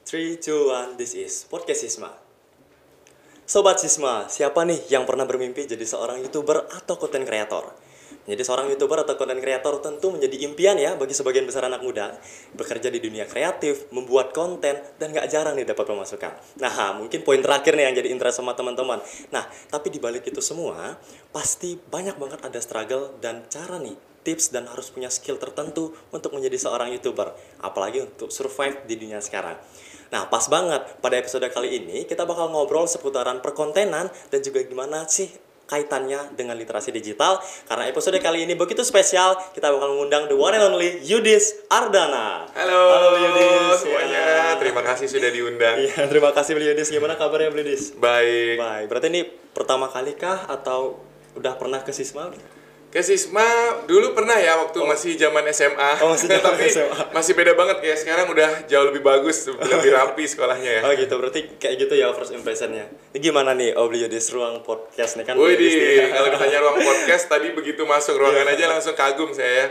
3, 2, 1, this is Podcast Sisma. Sobat Sisma, siapa nih yang pernah bermimpi jadi seorang YouTuber atau konten kreator? Jadi seorang YouTuber atau konten kreator tentu menjadi impian ya bagi sebagian besar anak muda. Bekerja di dunia kreatif, membuat konten, dan gak jarang nih dapat pemasukan. Nah, mungkin poin terakhir nih yang jadi interest sama teman-teman. Nah, tapi dibalik itu semua, pasti banyak banget ada struggle dan cara nih, tips dan harus punya skill tertentu untuk menjadi seorang YouTuber. Apalagi untuk survive di dunia sekarang. Nah, pas banget pada episode kali ini kita bakal ngobrol seputaran perkontenan dan juga gimana sih kaitannya dengan literasi digital. Karena episode kali ini begitu spesial, kita bakal mengundang the one and only Yudis Ardana. Halo Yudis semuanya, terima kasih sudah diundang. Iya, terima kasih Beli Yudis. Gimana kabarnya Beli Yudis? Baik. Baik, berarti ini pertama kali kah atau udah pernah ke Sisma? Ke Sisma dulu pernah ya waktu masih zaman SMA. Oh, masih zaman Tapi SMA. masih beda banget kayak sekarang udah jauh lebih bagus, lebih rapi sekolahnya ya. Oh gitu, berarti kayak gitu ya first impressionnya. Ini gimana nih Beli Yudis ruang podcast nih kan? Wih, Beli Yudis nih. kalau ditanya ruang podcast tadi begitu masuk ruangan aja langsung kagum saya ya.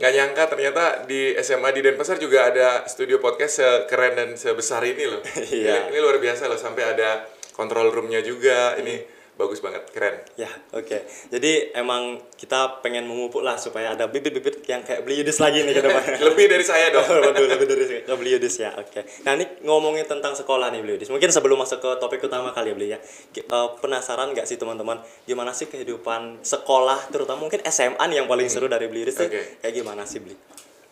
Nggak nyangka ternyata di SMA di Denpasar juga ada studio podcast sekeren dan sebesar ini loh. Iya. Ini luar biasa loh, sampai ada control room-nya juga. Ini bagus banget, keren. Ya, oke. Jadi emang kita pengen memupuk lah supaya ada bibit-bibit yang kayak Beli Yudis lagi nih ke depan. Lebih dari saya dong. Waduh, lebih dari Beli Yudis ya, oke. Nah, ini ngomongin tentang sekolah nih Beli Yudis. Mungkin sebelum masuk ke topik utama kali ya Beli ya. Penasaran nggak sih teman-teman gimana sih kehidupan sekolah, terutama mungkin SMA nih yang paling seru dari Beli Yudis tuh Oke. kayak gimana sih Beli?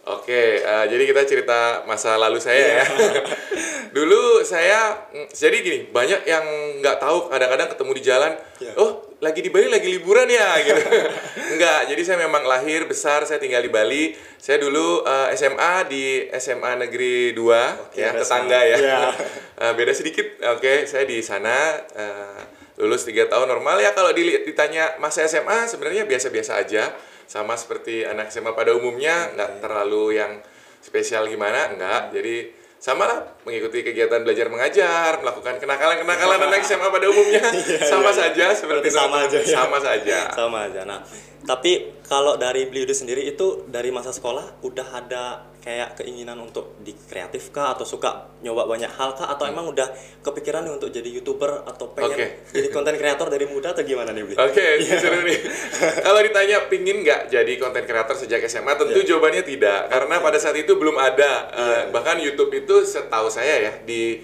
Oke, jadi kita cerita masa lalu saya ya. Dulu saya, jadi gini, banyak yang nggak tahu kadang-kadang ketemu di jalan, oh lagi di Bali lagi liburan ya gitu. Enggak, jadi saya memang lahir, besar, saya tinggal di Bali. Saya dulu SMA di SMA Negeri 2, ya tetangga ya. Beda sedikit, oke, saya di sana lulus 3 tahun normal ya. Kalau ditanya masa SMA sebenarnya biasa-biasa aja. Sama seperti anak SMA pada umumnya, nggak terlalu yang spesial gimana, enggak. Jadi sama lah, mengikuti kegiatan belajar mengajar, melakukan kenakalan-kenakalan anak SMA pada umumnya. Sama saja seperti sama aja ya? Sama saja. Sama aja. Nah, tapi kalau dari Beli Yudis sendiri itu dari masa sekolah udah ada kayak keinginan untuk di kreatif kah atau suka nyoba banyak hal kah atau emang udah kepikiran nih untuk jadi YouTuber atau pengen jadi konten kreator dari muda atau gimana nih Beli? Oke, seru nih. Kalau ditanya pingin nggak jadi konten kreator sejak SMA, tentu jawabannya tidak. Karena pada saat itu belum ada. Bahkan YouTube itu setahu saya ya, di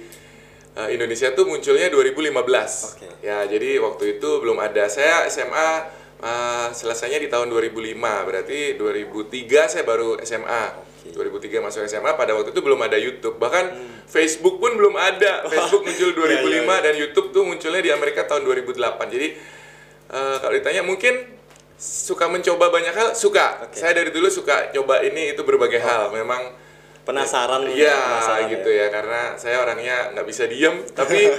Indonesia tuh munculnya 2015. Ya, jadi waktu itu belum ada. Saya SMA selesainya di tahun 2005, berarti 2003 saya baru SMA. 2003 masuk SMA, pada waktu itu belum ada YouTube. Bahkan Facebook pun belum ada. Facebook muncul 2005 dan YouTube tuh munculnya di Amerika tahun 2008. Jadi kalau ditanya mungkin suka mencoba banyak hal, suka. Saya dari dulu suka coba ini itu berbagai hal. Memang penasaran gitu ya, karena saya orangnya nggak bisa diem. Tapi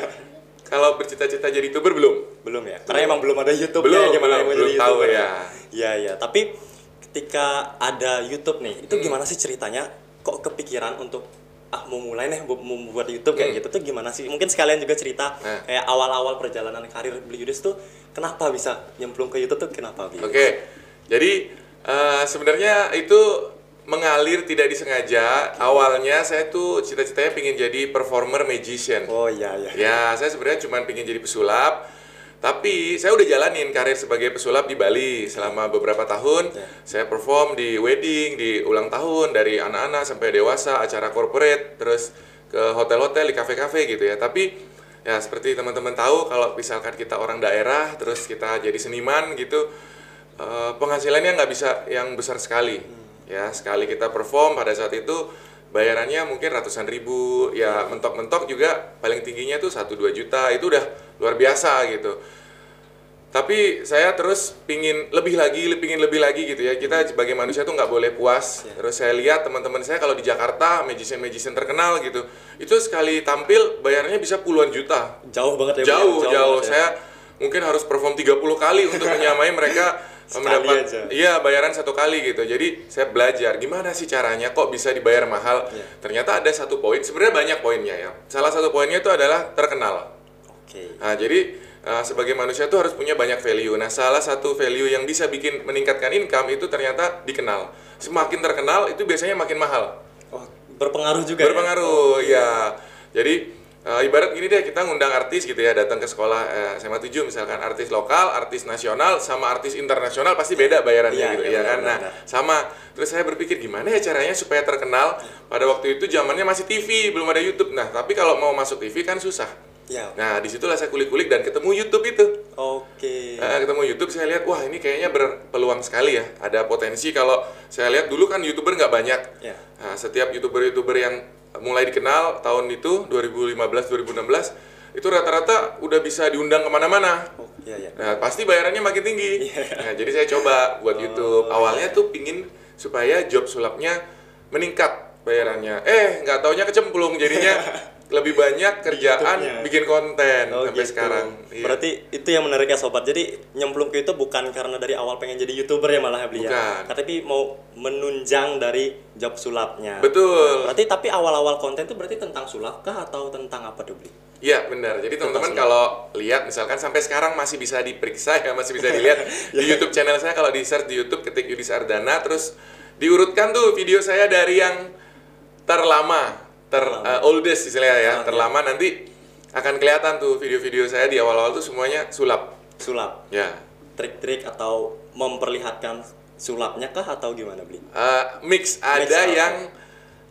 kalau bercita-cita jadi YouTuber belum ya, karena emang belum ada YouTube belum jadi tahu YouTuber ya. Iya. Tapi ketika ada YouTube nih, itu gimana sih ceritanya? Kok kepikiran untuk mau mulai nih membuat YouTube kayak gitu tuh gimana sih? Mungkin sekalian juga cerita kayak awal-awal perjalanan karir Beli Yudis tuh kenapa bisa nyemplung ke YouTube tuh kenapa Beli? Oke. Jadi sebenarnya itu mengalir tidak disengaja. Awalnya saya tuh cita-citanya pengen jadi performer magician. Oh iya. Ya, saya sebenarnya cuma pengen jadi pesulap. Tapi saya udah jalanin karir sebagai pesulap di Bali selama beberapa tahun. Saya perform di wedding, di ulang tahun, dari anak-anak sampai dewasa, acara corporate, terus ke hotel-hotel, di kafe-kafe gitu ya. Tapi ya seperti teman-teman tahu, kalau misalkan kita orang daerah, terus kita jadi seniman gitu, penghasilannya nggak bisa yang besar sekali. Ya, sekali kita perform pada saat itu bayarannya mungkin ratusan ribu, ya mentok-mentok juga paling tingginya tuh 1-2 juta, itu udah luar biasa gitu. Tapi saya terus pingin lebih lagi gitu ya. Kita sebagai manusia tuh nggak boleh puas. Terus saya lihat teman-teman saya kalau di Jakarta, magician terkenal gitu, itu sekali tampil bayarnya bisa puluhan juta. Jauh banget ya. Jauh. Saya mungkin harus perform 30 kali untuk menyamai mereka mendapat bayaran 1 kali gitu. Jadi saya belajar gimana sih caranya kok bisa dibayar mahal. Ternyata ada 1 poin, sebenarnya banyak poinnya ya. Salah 1 poinnya itu adalah terkenal. Nah, jadi sebagai manusia tuh harus punya banyak value. Nah, salah satu value yang bisa meningkatkan income itu ternyata dikenal. Semakin terkenal itu biasanya makin mahal. Berpengaruh juga. Berpengaruh ya. Jadi ibarat gini deh, kita ngundang artis gitu ya, datang ke sekolah SMA 7 misalkan, artis lokal, artis nasional, sama artis internasional pasti beda bayarannya Iya, gitu iya, ya kan. Nah, benar. sama. Terus saya berpikir gimana ya caranya supaya terkenal. Pada waktu itu zamannya masih TV, belum ada YouTube. Nah, tapi kalau mau masuk TV kan susah. Ya. Nah, disitulah saya kulik-kulik dan ketemu YouTube itu. Oke. Ketemu YouTube, saya lihat, wah ini kayaknya berpeluang sekali ya. Ada potensi. Kalau saya lihat dulu kan YouTuber nggak banyak. Ya. Nah, setiap YouTuber-YouTuber yang mulai dikenal tahun itu 2015-2016 itu rata-rata udah bisa diundang kemana-mana. Oh, iya, iya. Nah, pasti bayarannya makin tinggi. Iya. Nah, jadi saya coba buat YouTube. Awalnya tuh pingin supaya job sulapnya meningkat bayarannya. Nggak taunya kecemplung jadinya. Lebih banyak kerjaan YouTube-nya. bikin konten Oh, sampai gitu. sekarang. Iya. Berarti itu yang menarik ya sobat. Jadi nyemplung ke itu bukan karena dari awal pengen jadi YouTuber ya malah beli ya. Bukan. Tapi mau menunjang dari job sulapnya. Betul. Nah, berarti tapi awal-awal konten itu berarti tentang sulap kah atau tentang apa tuh beli? Iya benar. Jadi teman-teman sulap. kalau lihat misalkan sampai sekarang masih bisa diperiksa ya, masih bisa dilihat di YouTube channel saya. Kalau di search di YouTube ketik Yudis Ardana, terus diurutkan tuh video saya dari yang oldest istilahnya ya, terlama. Nanti akan kelihatan tuh video-video saya di awal-awal tuh semuanya sulap. Sulap. Ya. Trik-trik atau memperlihatkan sulapnya kah atau gimana beli? Mix ada oke. yang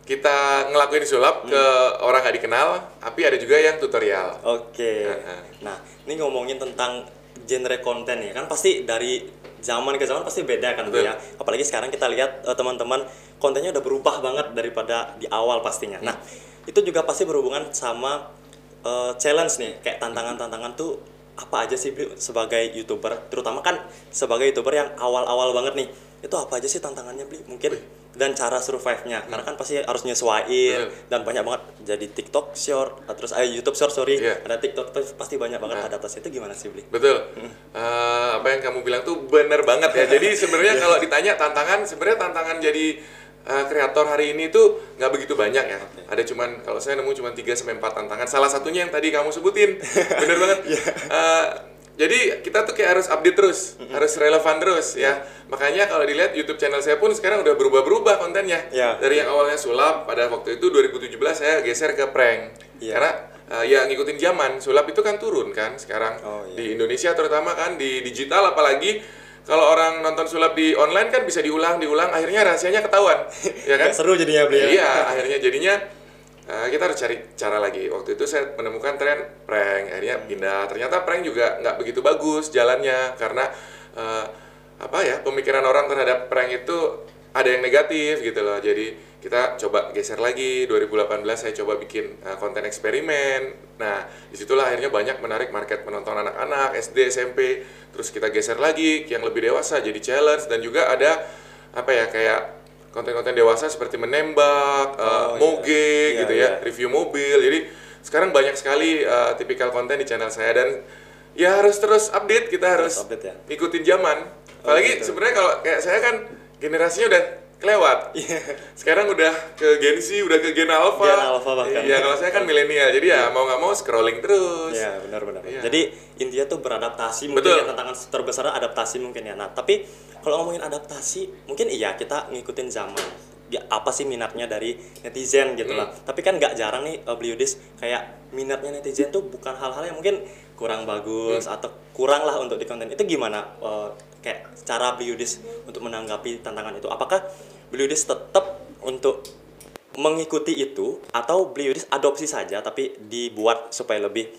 kita ngelakuin sulap ke orang nggak dikenal, tapi ada juga yang tutorial. Oke. Nah, ini ngomongin tentang genre konten ya. Kan pasti dari zaman ke zaman pasti beda kan Betul. ya. Apalagi sekarang kita lihat teman-teman kontennya udah berubah banget daripada di awal pastinya. Nah, itu juga pasti berhubungan sama challenge nih, kayak tantangan-tantangan tuh apa aja sih Bli, sebagai YouTuber, terutama kan sebagai YouTuber yang awal-awal banget nih. Itu apa aja sih tantangannya Bli? Mungkin dan cara survive-nya. Karena kan pasti harus nyesuaiin dan banyak banget jadi TikTok Short, terus YouTube Short Iya. ada TikTok tuh pasti banyak banget adaptasi. Itu gimana sih Bli? Betul. Apa yang kamu bilang tuh bener banget ya. Jadi sebenarnya kalau ditanya tantangan, sebenarnya tantangan jadi kreator hari ini tuh nggak begitu banyak ya. Ada cuman, kalau saya nemu cuman 3-4 tantangan. Salah satunya yang tadi kamu sebutin. Bener banget. Jadi kita tuh kayak harus update terus, harus relevan terus ya. Makanya kalau dilihat YouTube channel saya pun sekarang udah berubah-berubah kontennya. Iya. Dari yang awalnya sulap, pada waktu itu 2017 saya geser ke prank. Iya. Karena ya ngikutin zaman, sulap itu kan turun kan sekarang. Oh, iya. Di Indonesia terutama kan, di digital apalagi. Kalau orang nonton sulap di online kan bisa diulang, akhirnya rahasianya ketahuan. Ya kan? Nggak seru jadinya Bli ya? Iya, akhirnya jadinya kita harus cari cara lagi. Waktu itu saya menemukan tren prank, akhirnya pindah. Ternyata prank juga nggak begitu bagus jalannya karena pemikiran orang terhadap prank itu ada yang negatif gitu loh. Jadi kita coba geser lagi. 2018 saya coba bikin konten eksperimen. Nah, disitulah akhirnya banyak menarik market penonton anak-anak SD, SMP. Terus kita geser lagi yang lebih dewasa jadi challenge, dan juga ada kayak konten-konten dewasa seperti menembak, moge gitu ya, review mobil. Jadi sekarang banyak sekali tipikal konten di channel saya, dan ya harus terus update, kita harus update ya? ikutin zaman. Apalagi gitu. sebenarnya kalau kayak saya kan generasinya udah kelewat. Sekarang udah ke Gen Z, udah ke Gen Alpha. Gen Alpha bahkan. Iya, kalau saya kan milenial. Jadi ya mau nggak mau scrolling terus. Iya, benar-benar. Iya. Jadi intinya tuh beradaptasi, mungkin Betul. ya, tantangan terbesar adaptasi mungkin ya. Nah, tapi kalau ngomongin adaptasi, mungkin iya kita ngikutin zaman. Ya, apa sih minatnya dari netizen gitu lah. Tapi kan nggak jarang nih Bli Yudis, kayak minatnya netizen tuh bukan hal-hal yang mungkin kurang bagus atau kurang lah untuk di konten. Itu gimana kayak cara Bli Yudis untuk menanggapi tantangan itu? Apakah Bli Yudis tetap untuk mengikuti itu, atau Bli Yudis adopsi saja tapi dibuat supaya lebih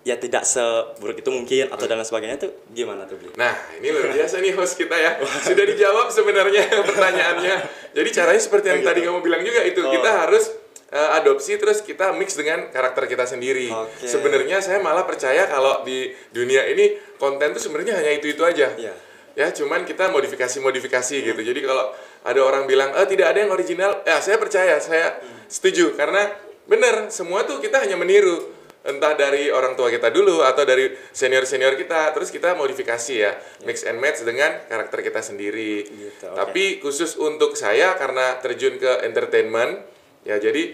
ya tidak seburuk itu mungkin, atau dan lain sebagainya? Tuh gimana tuh Bli? Nah, ini luar biasa nih host kita ya. Sudah dijawab sebenarnya pertanyaannya. Jadi caranya seperti yang tadi kamu bilang juga itu. Kita harus adopsi, terus kita mix dengan karakter kita sendiri. Oke. Sebenarnya saya malah percaya kalau di dunia ini konten tuh sebenarnya hanya itu aja. Iya. Ya, cuman kita modifikasi gitu. Jadi kalau ada orang bilang tidak ada yang original, ya saya percaya, saya setuju, karena benar, semua tuh kita hanya meniru. Entah dari orang tua kita dulu atau dari senior-senior kita, terus kita modifikasi ya, mix and match dengan karakter kita sendiri. Gitu, oke. Tapi khusus untuk saya, karena terjun ke entertainment, ya jadi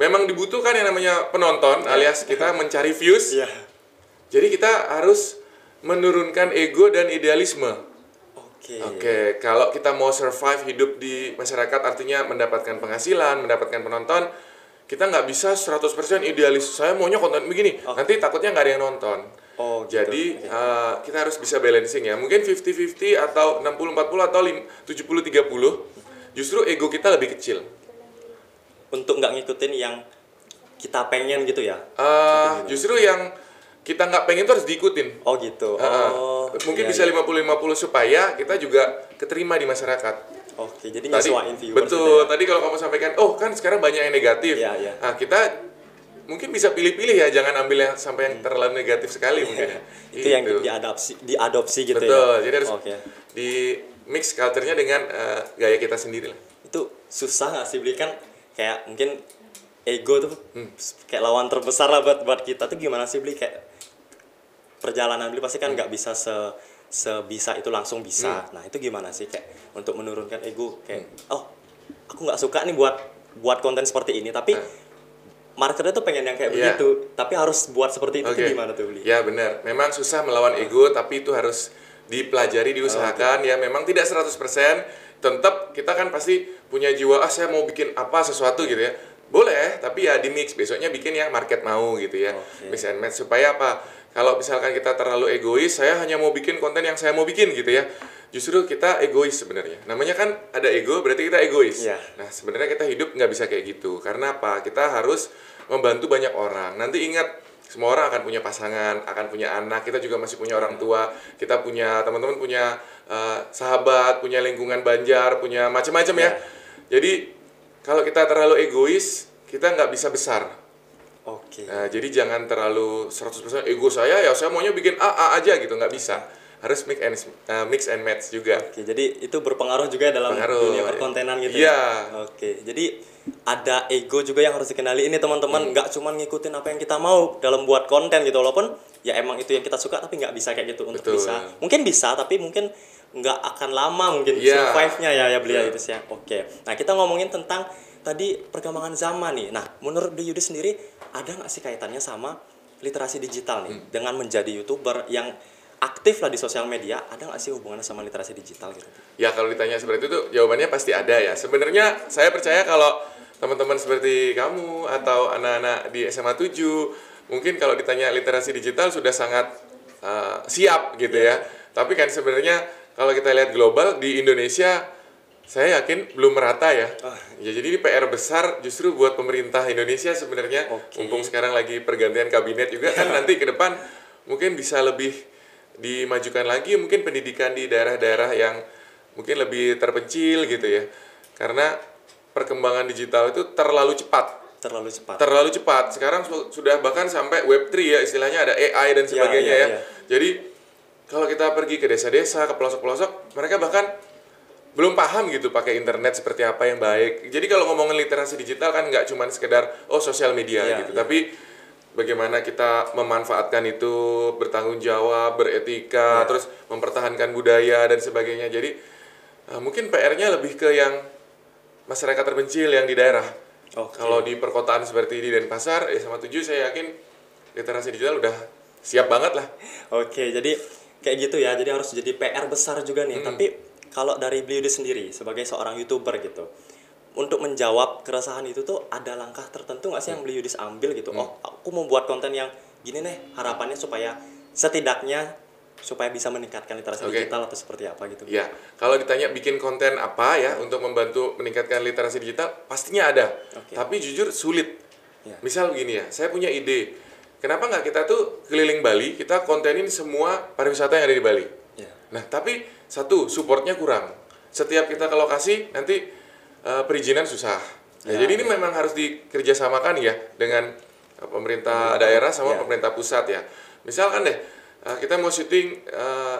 memang dibutuhkan yang namanya penonton, alias kita mencari views. Iya. Jadi kita harus menurunkan ego dan idealisme. Oke, kalau kita mau survive hidup di masyarakat, artinya mendapatkan penghasilan, mendapatkan penonton, kita nggak bisa 100% idealis. Saya maunya konten begini, nanti takutnya nggak ada yang nonton. Oh, gitu. Jadi kita harus bisa balancing ya. Mungkin 50-50 atau 60-40 atau 70-30. Justru ego kita lebih kecil. Untuk nggak ngikutin yang kita pengen gitu ya? Justru yang kita nggak pengen itu harus diikutin. Oh gitu. Mungkin iya, bisa 50-50 supaya kita juga keterima di masyarakat. Oke, jadi Tadi, nyesuaiin viewers betul. gitu ya? Tadi kalau kamu sampaikan, oh kan sekarang banyak yang negatif. Iya, iya. Nah, kita mungkin bisa pilih-pilih ya, jangan ambil yang sampai yang terlalu negatif sekali mungkin. Itu yang diadopsi gitu ya? Betul. Jadi harus Oke. di mix culture-nya dengan gaya kita sendiri lah. Itu susah nggak sih beli kan kayak mungkin ego tuh kayak lawan terbesar lah buat kita tuh gimana sih beli kayak perjalanan beli pasti kan nggak bisa sebisa itu langsung bisa. Nah itu gimana sih kayak untuk menurunkan ego kayak oh aku nggak suka nih buat konten seperti ini tapi marketernya tuh pengen yang kayak begitu tapi harus buat seperti itu tuh gimana tuh beli? Ya benar, memang susah melawan ego tapi itu harus dipelajari, diusahakan ya. Memang tidak 100%, tetap kita kan pasti punya jiwa saya mau bikin apa sesuatu gitu ya. Boleh, tapi ya di mix, besoknya bikin yang market mau gitu ya. Mix and match supaya apa? Kalau misalkan kita terlalu egois, saya hanya mau bikin konten yang saya mau bikin gitu ya. Justru kita egois sebenarnya. Namanya kan ada ego, berarti kita egois. Nah, sebenarnya kita hidup nggak bisa kayak gitu. Karena apa? Kita harus membantu banyak orang. Nanti ingat, semua orang akan punya pasangan, akan punya anak. Kita juga masih punya orang tua. Kita punya teman-teman, punya sahabat, punya lingkungan Banjar, punya macam-macam ya. Jadi kalau kita terlalu egois, kita nggak bisa besar. Nah, jadi jangan terlalu 100% ego saya maunya bikin A aja gitu, nggak bisa. Harus mix and match juga. Jadi itu berpengaruh juga dalam dunia perkontenan gitu ya? Jadi ada ego juga yang harus dikenali ini teman-teman, nggak cuma ngikutin apa yang kita mau dalam buat konten gitu, walaupun ya emang itu yang kita suka tapi nggak bisa kayak gitu untuk bisa. Mungkin bisa tapi mungkin nggak akan lama mungkin survive-nya ya beliau itu sih. Nah kita ngomongin tentang tadi perkembangan zaman nih. Nah menurut Yudi sendiri ada nggak sih kaitannya sama literasi digital nih dengan menjadi YouTuber yang aktif lah di sosial media, ada nggak sih hubungannya sama literasi digital gitu? Ya kalau ditanya seperti itu jawabannya pasti ada ya. Sebenarnya saya percaya kalau teman-teman seperti kamu atau anak-anak di SMA 7 mungkin kalau ditanya literasi digital sudah sangat siap gitu ya. Tapi kan sebenarnya kalau kita lihat global di Indonesia saya yakin belum merata ya. Ya jadi ini PR besar justru buat pemerintah Indonesia sebenarnya. Mumpung sekarang lagi pergantian kabinet juga kan nanti ke depan mungkin bisa lebih dimajukan lagi mungkin pendidikan di daerah-daerah yang mungkin lebih terpencil gitu ya. Karena perkembangan digital itu terlalu cepat. Terlalu cepat. Sekarang sudah bahkan sampai Web3 ya istilahnya, ada AI dan sebagainya ya. Jadi kalau kita pergi ke desa-desa, ke pelosok-pelosok, mereka bahkan belum paham gitu pakai internet seperti apa yang baik. Jadi kalau ngomongin literasi digital kan nggak cuma sekedar sosial media gitu, tapi bagaimana kita memanfaatkan itu, bertanggung jawab, beretika, terus mempertahankan budaya dan sebagainya. Jadi mungkin PR-nya lebih ke yang masyarakat terpencil yang di daerah. Kalau di perkotaan seperti di Denpasar, SMA 7 saya yakin literasi digital udah siap banget lah. Jadi kayak gitu ya. Jadi harus jadi PR besar juga nih. Tapi kalau dari beliau sendiri sebagai seorang YouTuber gitu, untuk menjawab keresahan itu tuh ada langkah tertentu nggak sih yang beliau ambil gitu? Aku mau buat konten yang gini nih, harapannya supaya setidaknya supaya bisa meningkatkan literasi digital atau seperti apa gitu? Ya, kalau ditanya bikin konten apa ya untuk membantu meningkatkan literasi digital, pastinya ada. Tapi jujur sulit. Misal begini ya, saya punya ide. Kenapa nggak kita tuh keliling Bali, kita kontenin semua pariwisata yang ada di Bali? Nah, tapi satu, supportnya kurang. Setiap kita ke lokasi, nanti perizinan susah. Jadi ini memang harus dikerjasamakan ya dengan pemerintah daerah sama pemerintah pusat ya. Misalkan deh, kita mau syuting,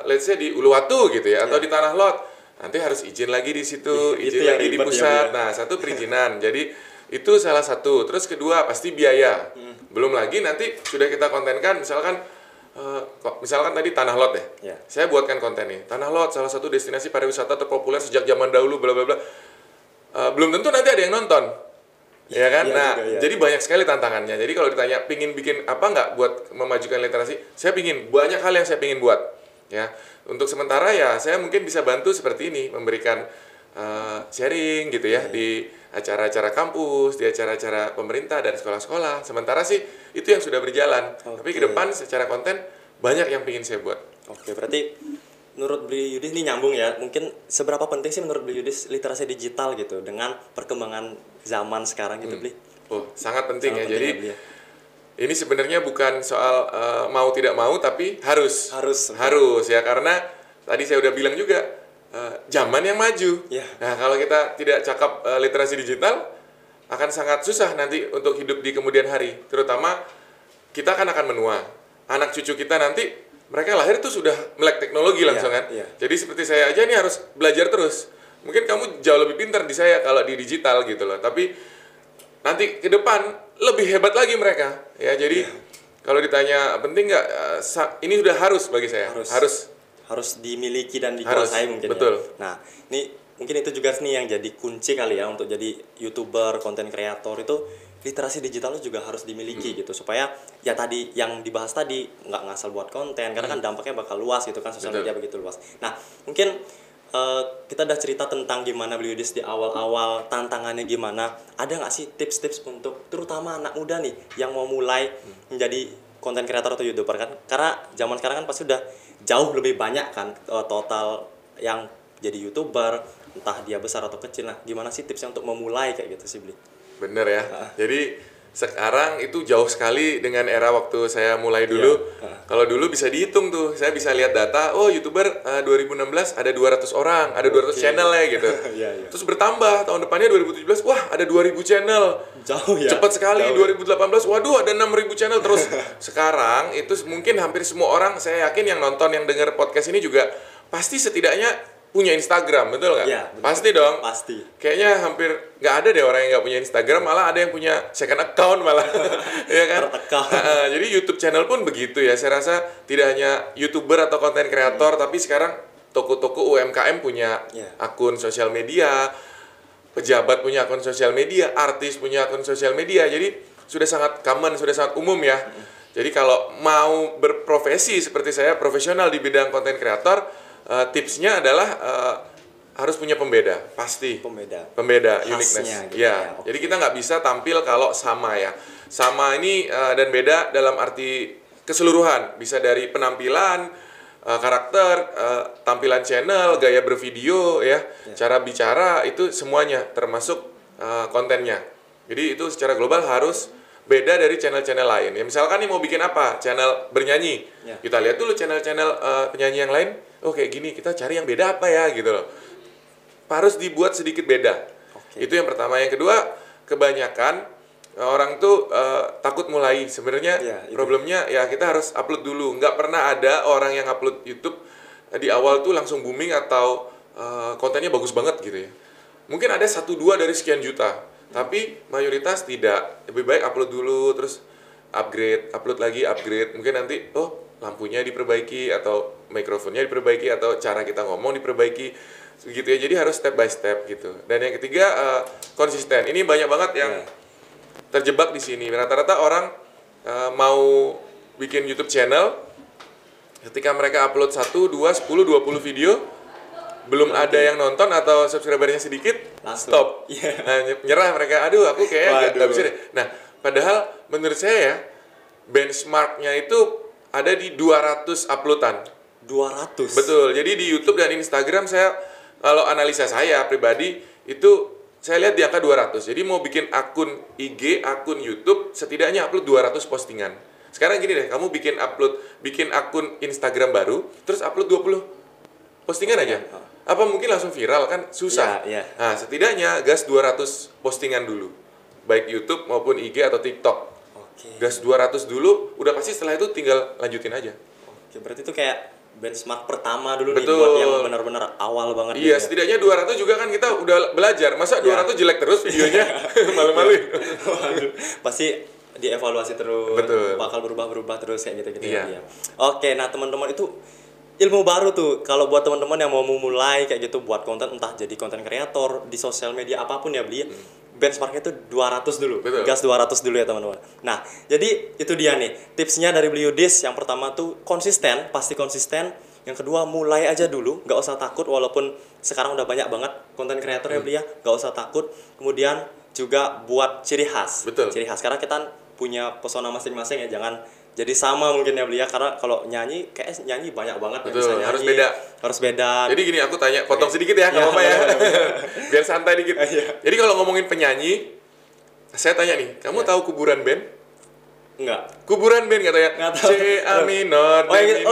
let's say di Uluwatu gitu ya, atau di Tanah Lot. Nanti harus izin lagi di situ, izin lagi di pusat. Nah, satu perizinan. Jadi itu salah satu. Terus kedua, pasti biaya. Belum lagi nanti sudah kita kontenkan, misalkan tadi Tanah Lot deh. Saya buatkan konten nih. Tanah Lot salah satu destinasi pariwisata terpopuler sejak zaman dahulu bla bla bla. Belum tentu nanti ada yang nonton. Ya kan? Jadi banyak sekali tantangannya. Jadi kalau ditanya pingin bikin apa nggak buat memajukan literasi, saya pingin banyak hal yang saya pingin buat. Ya. Untuk sementara ya saya mungkin bisa bantu seperti ini, memberikan sharing gitu ya di acara-acara kampus, di acara-acara pemerintah dan sekolah-sekolah. Sementara sih itu yang sudah berjalan. Tapi ke depan secara konten banyak yang ingin saya buat. Oke, berarti menurut Beli Yudis ini nyambung ya. Mungkin seberapa penting sih menurut Beli Yudis literasi digital gitu dengan perkembangan zaman sekarang gitu, Beli? Oh, sangat penting ya. Sangat penting Jadi ya, Bli, ya. ini sebenarnya bukan soal mau tidak mau, tapi harus ya, karena tadi saya udah bilang juga zaman yang maju. Ya. Nah, kalau kita tidak cakap literasi digital, akan sangat susah nanti untuk hidup di kemudian hari. Terutama kita kan akan menua. Anak cucu kita nanti mereka lahir tuh sudah melek teknologi langsung kan. Jadi seperti saya aja nih harus belajar terus. Mungkin kamu jauh lebih pintar di saya kalau di digital gitu loh. Tapi nanti ke depan lebih hebat lagi mereka. Ya, jadi kalau ditanya penting nggak, ini udah harus bagi saya. Harus dimiliki dan dikuasai mungkin. Betul. Ya. Nah, ini mungkin itu juga nih yang jadi kunci kali ya untuk jadi YouTuber, konten kreator itu literasi digital juga harus dimiliki gitu, supaya ya tadi yang dibahas tadi nggak ngasal buat konten, karena kan dampaknya bakal luas gitu kan, sosial media begitu luas. Nah, mungkin kita udah cerita tentang gimana Beli Yudis di awal-awal, tantangannya gimana. Ada nggak sih tips-tips untuk terutama anak muda nih yang mau mulai menjadi konten kreator atau YouTuber kan? Karena zaman sekarang kan pasti udah jauh lebih banyak kan total yang jadi YouTuber, entah dia besar atau kecil. Nah, gimana sih tipsnya untuk memulai kayak gitu sih, Beli? Bener ya. Jadi sekarang itu jauh sekali dengan era waktu saya mulai dulu. Kalau dulu bisa dihitung tuh, saya bisa lihat data, oh YouTuber 2016 ada 200 orang, ada 200 channel ya gitu. Terus bertambah, tahun depannya 2017, wah ada 2000 channel. Jauh ya. Cepat sekali, jauh. 2018, waduh ada 6000 channel. Terus sekarang itu mungkin hampir semua orang, saya yakin yang nonton, yang dengar podcast ini juga pasti setidaknya punya Instagram, betul nggak? Ya, pasti dong. Pasti. Kayaknya hampir nggak ada deh orang yang nggak punya Instagram, malah ada yang punya second account malah, ya kan? Jadi YouTube channel pun begitu ya. Saya rasa tidak hanya YouTuber atau konten kreator, tapi sekarang toko-toko UMKM punya akun sosial media, pejabat punya akun sosial media, artis punya akun sosial media. Jadi sudah sangat common, sudah sangat umum ya. Jadi kalau mau berprofesi seperti saya, profesional di bidang konten kreator, tipsnya adalah harus punya pembeda, pasti. Pembeda, uniqueness. Gitu ya. Jadi kita nggak bisa tampil kalau sama ya. Sama ini dan beda dalam arti keseluruhan. Bisa dari penampilan, karakter, tampilan channel, gaya bervideo, ya, cara bicara, itu semuanya termasuk kontennya. Jadi itu secara global harus beda dari channel-channel lain. Ya, misalkan nih mau bikin apa? Channel bernyanyi. Kita lihat dulu channel-channel penyanyi yang lain. Oh kayak gini, kita cari yang beda apa ya gitu loh. Harus dibuat sedikit beda. Itu yang pertama. Yang kedua, kebanyakan orang tuh takut mulai. Sebenarnya problemnya ya kita harus upload dulu. Nggak pernah ada orang yang upload YouTube di awal tuh langsung booming atau kontennya bagus banget gitu ya. Mungkin ada 1-2 dari sekian juta. Tapi mayoritas tidak. Lebih baik upload dulu, terus upload lagi, upgrade. Mungkin nanti, lampunya diperbaiki, atau mikrofonnya diperbaiki, atau cara kita ngomong diperbaiki, gitu ya. Jadi harus step by step gitu. Dan yang ketiga, konsisten. Ini banyak banget yang terjebak di sini. Rata-rata orang mau bikin YouTube channel, ketika mereka upload 1, 2, 10, 20 video, belum ada yang nonton atau subscribernya sedikit, stop. Nah, nyerah mereka. Aduh, aku kayak nggak bisa deh. Nah, padahal menurut saya ya, benchmarknya itu ada di 200 uploadan. 200? Betul. Jadi di YouTube dan Instagram saya, kalau analisa saya pribadi, itu saya lihat di angka 200. Jadi mau bikin akun IG, akun YouTube, setidaknya upload 200 postingan. Sekarang gini deh, kamu bikin akun Instagram baru, terus upload 20 postingan aja. Apa mungkin langsung viral? Kan susah. Nah, setidaknya gas 200 postingan dulu. Baik YouTube maupun IG atau TikTok. Gas 200 dulu, udah pasti setelah itu tinggal lanjutin aja. Berarti itu kayak benchmark pertama dulu nih, buat yang benar-benar awal banget. Iya, gitu. Setidaknya 200 juga kan kita udah belajar. Masa 200 jelek terus videonya? Malu-maluin. Pasti dievaluasi terus. Betul. Bakal berubah-berubah terus kayak gitu-gitu. Oke, nah teman-teman, itu ilmu baru tuh kalau buat teman-teman yang mau memulai kayak gitu buat konten, entah jadi konten kreator di sosial media apapun ya, Beli. Benchmarknya itu 200 dulu. Betul. Gas 200 dulu ya teman-teman. Nah, jadi itu dia nih tipsnya dari Beli Yudis. Yang pertama tuh konsisten, pasti konsisten. Yang kedua, mulai aja dulu, nggak usah takut walaupun sekarang udah banyak banget konten kreator ya beli ya, nggak usah takut. Kemudian juga buat ciri khas. Betul. Ciri khas karena kita punya pesona masing-masing ya, jangan jadi sama mungkin ya beli ya, karena kalau nyanyi kayak nyanyi banyak banget yang Betul, bisa nyanyi. harus beda. Jadi gini, aku tanya, potong sedikit ya, nggak apa-apa ya. Biar santai dikit. Jadi kalau ngomongin penyanyi, saya tanya nih, kamu tahu kuburan band? Enggak. Kuburan band katanya. Nggak tahu. C A minor.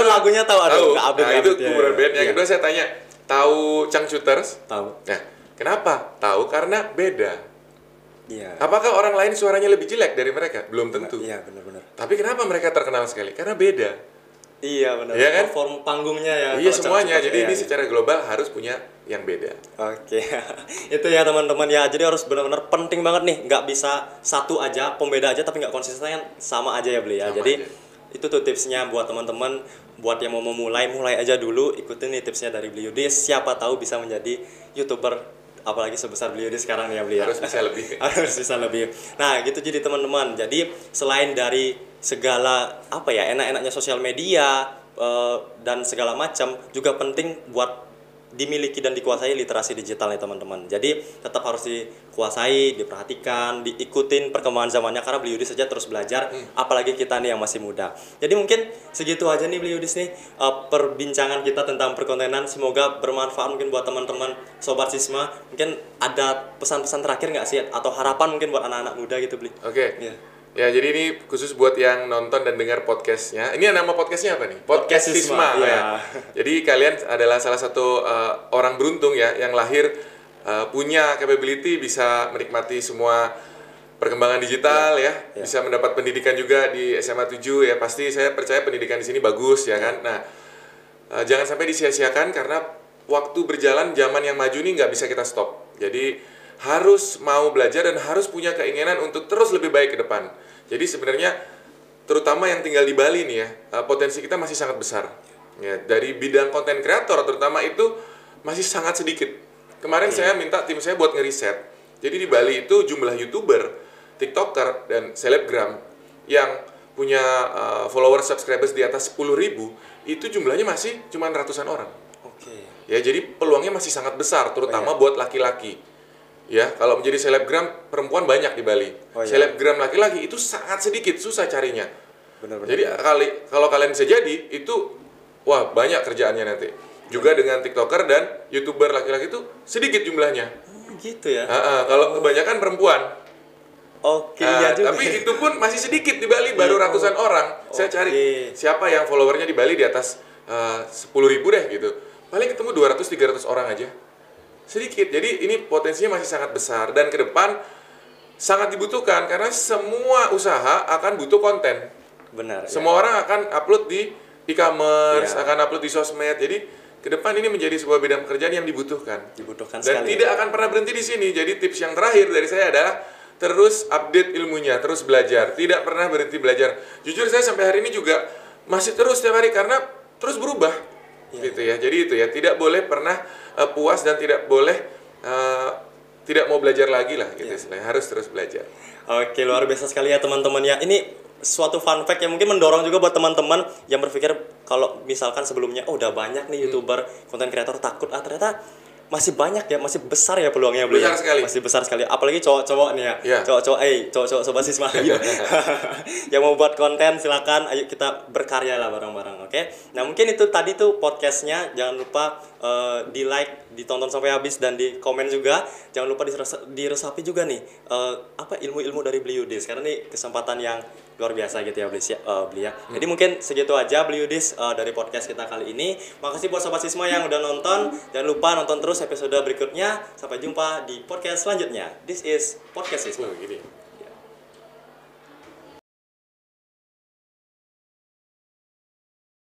Lagunya tahu. Aduh, nggak update. Nah, itu kuburan band. Yang kedua saya tanya, tahu Changcuters? Tahu. Nah, kenapa? Tahu karena beda. Iya. Apakah orang lain suaranya lebih jelek dari mereka? Belum tentu. Iya, benar-benar. Tapi kenapa mereka terkenal sekali? Karena beda. Iya, benar. Iya kan? Perform panggungnya ya. Iya, semuanya. Changcuters, Jadi iya, ini iya. secara global harus punya yang beda. Oke, itu ya teman-teman ya. Jadi harus benar-benar penting banget nih. Nggak bisa satu aja, pembeda aja tapi nggak konsisten, sama aja ya beli ya. Sama Jadi aja. itu tuh tipsnya buat teman-teman, buat yang mau memulai, mulai aja dulu. Ikutin nih tipsnya dari Beli Yudis. Siapa tahu bisa menjadi YouTuber apalagi sebesar Beli Yudis sekarang nih ya beli ya. Harus bisa lebih. Harus bisa lebih. Nah gitu jadi teman-teman. Jadi selain dari segala apa ya enak-enaknya sosial media dan segala macam, juga penting buat dimiliki dan dikuasai literasi digital nih teman-teman. Jadi tetap harus dikuasai, diperhatikan, diikutin perkembangan zamannya, karena Beli Yudis saja terus belajar, apalagi kita nih yang masih muda. Jadi mungkin segitu aja nih Beli Yudis nih perbincangan kita tentang perkontenan. Semoga bermanfaat mungkin buat teman-teman Sobat Sisma. Mungkin ada pesan-pesan terakhir nggak sih atau harapan mungkin buat anak-anak muda gitu Beli? Oke. Iya. Ya, jadi ini khusus buat yang nonton dan dengar podcastnya. Ini nama podcastnya apa nih? Podcast Sisma. Iya. Ya. Jadi kalian adalah salah satu orang beruntung ya yang lahir punya capability bisa menikmati semua perkembangan digital ya. Bisa mendapat pendidikan juga di SMA 7 ya. Pasti saya percaya pendidikan di sini bagus ya kan. Nah, jangan sampai disia-siakan karena waktu berjalan, zaman yang maju ini nggak bisa kita stop. Jadi harus mau belajar dan harus punya keinginan untuk terus lebih baik ke depan. Jadi sebenarnya terutama yang tinggal di Bali nih ya, potensi kita masih sangat besar. Ya, dari bidang konten kreator terutama itu masih sangat sedikit. Kemarin saya minta tim saya buat ngeriset. Jadi di Bali itu jumlah YouTuber, TikToker dan selebgram yang punya followers subscribers di atas 10.000 itu jumlahnya masih cuma ratusan orang. Oke. Ya, jadi peluangnya masih sangat besar terutama buat laki-laki. Ya, kalau menjadi selebgram perempuan banyak di Bali. Selebgram laki-laki itu sangat sedikit, susah carinya. Benar-benar. Jadi kalau kalian bisa jadi itu wah banyak kerjaannya nanti. Juga dengan TikToker dan YouTuber laki-laki itu sedikit jumlahnya. Gitu ya. Kalau kebanyakan perempuan. Oke, iya juga. Tapi itu pun masih sedikit di Bali, baru ratusan orang. Saya cari siapa yang followernya di Bali di atas 10.000 deh gitu. Paling ketemu 200-300 orang aja. Sedikit. Jadi ini potensinya masih sangat besar dan ke depan sangat dibutuhkan karena semua usaha akan butuh konten. Benar. Semua orang akan upload di e-commerce, akan upload di sosmed. Jadi ke depan ini menjadi sebuah bidang pekerjaan yang dibutuhkan. Dibutuhkan Dan sekali. tidak akan pernah berhenti di sini. Jadi tips yang terakhir dari saya adalah terus update ilmunya, terus belajar. Tidak pernah berhenti belajar. Jujur saya sampai hari ini juga masih terus setiap hari karena terus berubah. Gitu ya. Jadi itu ya, tidak boleh pernah puas dan tidak boleh tidak mau belajar lagi lah gitu istilahnya. Harus terus belajar. Oke, luar biasa sekali ya teman-teman ya. Ini suatu fun fact yang mungkin mendorong juga buat teman-teman yang berpikir kalau misalkan sebelumnya udah banyak nih YouTuber, konten kreator takut ternyata masih banyak ya, masih besar ya peluangnya beli. Besar sekali. Masih besar sekali. Apalagi cowok-cowok nih ya. Iya. Cowok-cowok Sobat Sisma gitu. Yang mau buat konten silakan, ayo kita berkarya lah bareng-bareng, oke? Nah, mungkin itu tadi tuh podcastnya. Jangan lupa di-like, ditonton sampai habis dan di komen juga. Jangan lupa diresapi juga nih ilmu-ilmu dari Beli Yudis, karena ini kesempatan yang luar biasa gitu ya Beli ya. Jadi mungkin segitu aja Beli Yudis dari podcast kita kali ini. Makasih buat Sobat Sisma yang udah nonton. Jangan lupa nonton terus episode berikutnya. Sampai jumpa di podcast selanjutnya. This is Podcast Sisma. Gini.